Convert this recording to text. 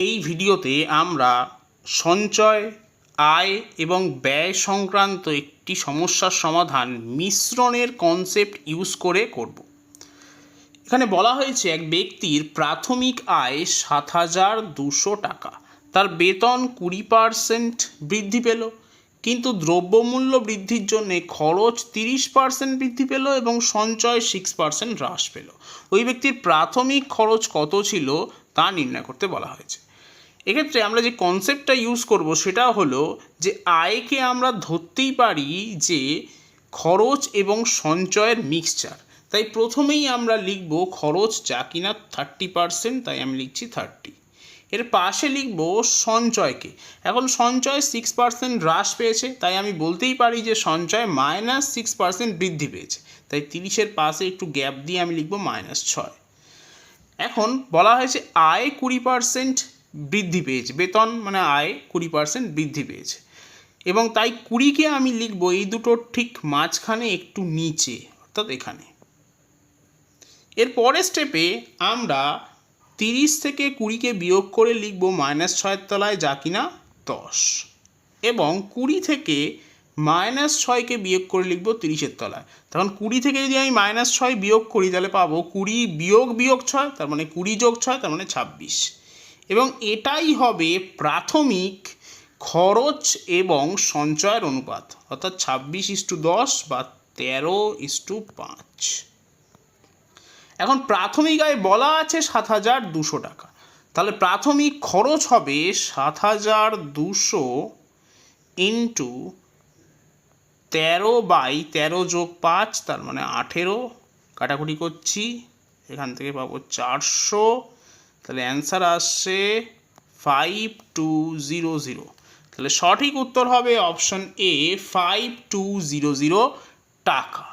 এই ভিডিওতে আমরা সঞ্চয়, আয় এবং ব্যয় সংক্রান্ত একটি সমস্যার সমাধান মিশ্রণের কনসেপ্ট ইউজ করে করব। এখানে বলা হয়েছে এক ব্যক্তির প্রাথমিক আয় ৭,২০০ টাকা, তার বেতন ২০% বৃদ্ধি পেল, কিন্তু দ্রব্যমূল্য বৃদ্ধির জন্য খরচ 30% বৃদ্ধি পেল এবং সঞ্চয় 6% হ্রাস পেল। ওই ব্যক্তির প্রাথমিক খরচ কত ছিল তা নির্ণয় করতে বলা হয়েছে। এক্ষেত্রে আমরা যে কনসেপ্টটা ইউজ করব সেটা হলো যে আয়কে আমরা ধরতেই পারি যে খরচ এবং সঞ্চয়ের মিক্সচার। তাই প্রথমেই আমরা লিখব খরচ যা কিনা 30%, তাই আমি লিখছি 30। এর পাশে লিখব সঞ্চয়কে। এখন সঞ্চয় 6% হ্রাস পেয়েছে, তাই আমি বলতেই পারি যে সঞ্চয় -6% বৃদ্ধি পেয়েছে, তাই 30-এর পাশে একটু গ্যাপ দিয়ে আমি লিখব -6। এখন বলা হয়েছে আয় 20% বৃদ্ধি পেয়েছে, বেতন মানে আয় 20% বৃদ্ধি পেয়েছে, এবং তাই 20কে আমি লিখব এই দুটোর ঠিক মাঝখানে একটু নিচে, অর্থাৎ এখানে। এর পরের স্টেপে আমরা 30 থেকে 20কে বিয়োগ করে লিখব -6-এর তলায় যা কিনা 10, এবং 20 থেকে -6কে বিয়োগ করে লিখব 30-এর তলায়। তখন 20 থেকে যদি আমি -6 বিয়োগ করি তাহলে পাবো 20 বিয়োগ 6, তার মানে 20 যোগ 6, তার মানে 26। এবং এটাই হবে প্রাথমিক খরচ এবং সঞ্চয়ের অনুপাত, অর্থাৎ 26:10 বা 13:5। এখন প্রাথমিক আয় বলা আছে ৭,২০০ টাকা, তাহলে প্রাথমিক খরচ হবে ৭,২০০ ইন্টু 13/13 যোগ 5, তার মানে 18। কাটাকুটি করছি, এখান থেকে পাবো 400, তাহলে অ্যান্সার আসছে 5200। তাহলে সঠিক উত্তর হবে অপশন এ 5200 টাকা।